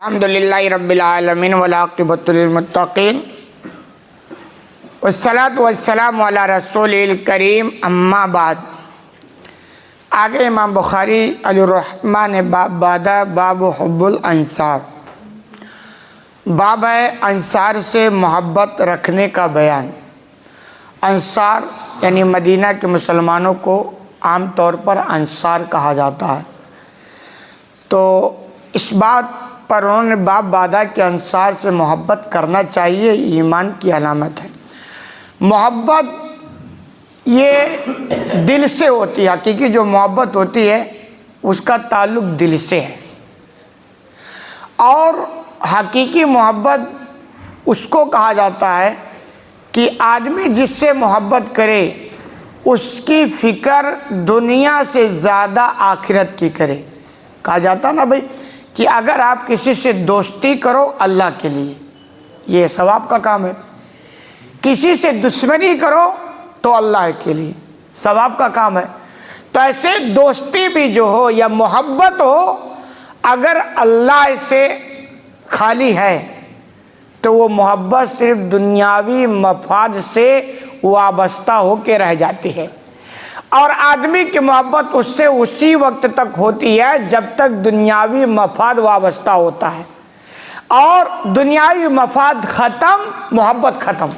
الحمدللہ رب العالمین والعاقبۃ للمتقین والصلاۃ والسلام علی رسول الکریم اما بعد۔ آگے امام بخاری علیہ الرحمٰن نے باب بادہ باب حب الانصار، باب ہے انصار سے محبت رکھنے کا بیان۔ انصار یعنی مدینہ کے مسلمانوں کو عام طور پر انصار کہا جاتا ہے، تو اس بات پر انہوں نے باب باندھا کہ انصار سے محبت کرنا چاہیے، ایمان کی علامت ہے۔ محبت یہ دل سے ہوتی ہے، حقیقی جو محبت ہوتی ہے اس کا تعلق دل سے ہے، اور حقیقی محبت اس کو کہا جاتا ہے کہ آدمی جس سے محبت کرے اس کی فکر دنیا سے زیادہ آخرت کی کرے۔ کہا جاتا نا بھائی کہ اگر آپ کسی سے دوستی کرو اللہ کے لیے، یہ ثواب کا کام ہے، کسی سے دشمنی کرو تو اللہ کے لیے ثواب کا کام ہے۔ تو ایسے دوستی بھی جو ہو یا محبت ہو، اگر اللہ سے خالی ہے تو وہ محبت صرف دنیاوی مفاد سے وابستہ ہو کے رہ جاتی ہے، اور آدمی کی محبت اس سے اسی وقت تک ہوتی ہے جب تک دنیاوی مفاد وابستہ ہوتا ہے، اور دنیاوی مفاد ختم محبت ختم۔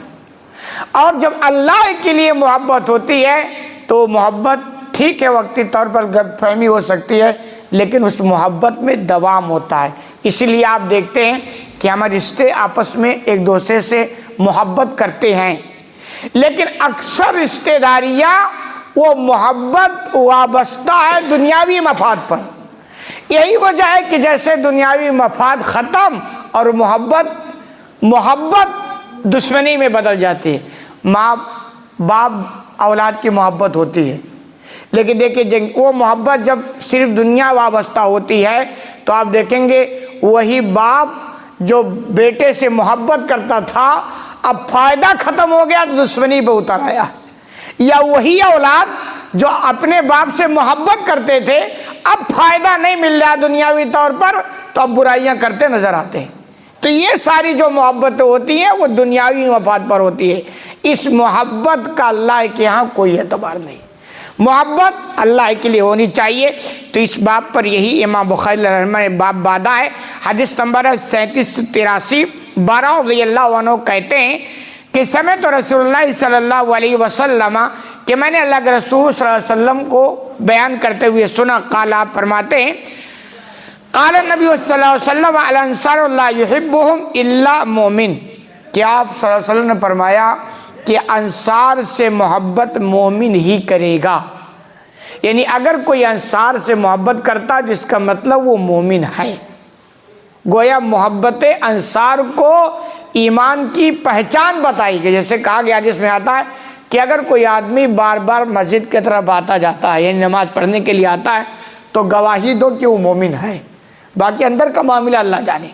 اور جب اللہ کے لیے محبت ہوتی ہے تو محبت ٹھیک ہے وقتی طور پر غلط فہمی ہو سکتی ہے، لیکن اس محبت میں دوام ہوتا ہے۔ اسی لیے آپ دیکھتے ہیں کہ ہمارے رشتے آپس میں ایک دوسرے سے محبت کرتے ہیں، لیکن اکثر رشتہ داریاں وہ محبت وابستہ ہے دنیاوی مفاد پر۔ یہی وجہ ہے کہ جیسے دنیاوی مفاد ختم اور محبت دشمنی میں بدل جاتی ہے۔ ماں باپ اولاد کی محبت ہوتی ہے، لیکن دیکھیں وہ محبت جب صرف دنیا وابستہ ہوتی ہے تو آپ دیکھیں گے وہی باپ جو بیٹے سے محبت کرتا تھا اب فائدہ ختم ہو گیا تو دشمنی پہ اتر آیا، یا وہی اولاد جو اپنے باپ سے محبت کرتے تھے اب فائدہ نہیں مل رہا دنیاوی طور پر تو اب برائیاں کرتے نظر آتے ہیں۔ تو یہ ساری جو محبتیں ہوتی ہیں وہ دنیاوی مفاد پر ہوتی ہے۔ اس محبت کا اللہ کے ہاں کوئی اعتبار نہیں، محبت اللہ کے لیے ہونی چاہیے۔ تو اس باب پر یہی امام بخاری رحمہ اللہ نے باب باندھا ہے۔ حدیث نمبر 3783، براء رضی اللہ عنہ کہتے ہیں کہ سمعت رسول اللہ صلی اللہ علیہ وسلم، کہ میں نے اللہ کے رسول صلی اللہ علیہ وسلم کو بیان کرتے ہوئے سنا، قال آپ فرماتے ہیں قال نبی صلی اللہ علیہ وسلم الانصار لا يحبهم الا مومن، کہ آپ صلی اللہ علیہ وسلم نے فرمایا کہ انصار سے محبت مومن ہی کرے گا، یعنی اگر کوئی انصار سے محبت کرتا جس کا مطلب وہ مومن ہے۔ گویا محبت انصار کو ایمان کی پہچان بتائی گئی، جیسے کہا گیا حدیث میں آتا ہے کہ اگر کوئی آدمی بار بار مسجد کی طرف آتا جاتا ہے یعنی نماز پڑھنے کے لیے آتا ہے تو گواہی دو کہ وہ مومن ہے، باقی اندر کا معاملہ اللہ جانے۔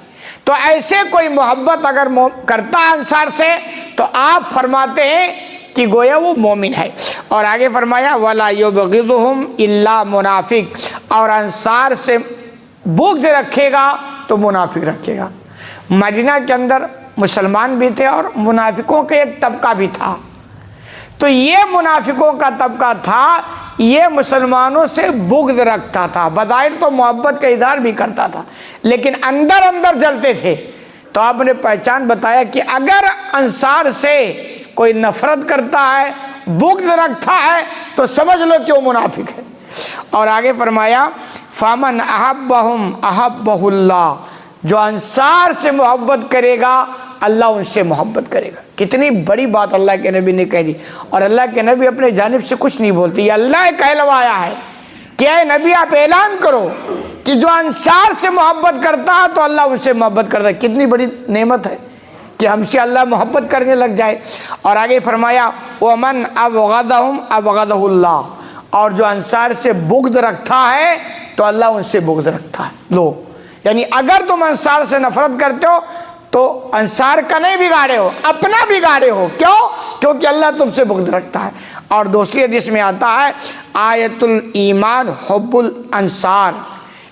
تو ایسے کوئی محبت اگر کرتا ہے انصار سے تو آپ فرماتے ہیں کہ گویا وہ مومن ہے۔ اور آگے فرمایا وَلَا يُبْغِضُهُمْ إِلَّا منافق، اور انصار سے بغض رکھے گا تو منافق رکھے گا۔ مدینہ کے اندر مسلمان بھی تھے اور منافقوں کا ایک طبقہ بھی تھا، تو یہ منافقوں کا طبقہ تھا، یہ مسلمانوں سے بغض رکھتا تھا، بظاہر تو محبت کا اظہار بھی کرتا تھا لیکن اندر اندر جلتے تھے۔ تو آپ نے پہچان بتایا کہ اگر انصار سے کوئی نفرت کرتا ہے بغض رکھتا ہے تو سمجھ لو کہ وہ منافق ہے۔ اور آگے فرمایا فَمَنْ أَحَبَّهُمْ أَحَبَّهُ اللَّهُ، جو انصار سے محبت کرے گا اللہ ان سے محبت کرے گا۔ کتنی بڑی بات اللہ کے نبی نے کہہ دی، اور اللہ کے نبی اپنے جانب سے کچھ نہیں بولتے، یہ اللہ کہلوایا ہے کہ اے نبی آپ اعلان کرو کہ جو انصار سے محبت کرتا ہے تو اللہ ان سے محبت کرتا ہے۔ کتنی بڑی نعمت ہے کہ ہم سے اللہ محبت کرنے لگ جائے۔ اور آگے فرمایا وَمَنْ أَبْغَضَهُمْ أَبْغَضَهُ اللَّهُ، اور جو انصار سے بغض رکھتا ہے تو اللہ ان سے بغض رکھتا ہے۔ لو یعنی اگر تم انصار سے نفرت کرتے ہو تو انصار کا نہیں بگاڑے ہو، اپنا بگاڑے ہو۔ کیوں؟ کیونکہ اللہ تم سے بغض رکھتا ہے۔ اور دوسری حدیث میں آتا ہے آیت الایمان حب الانصار،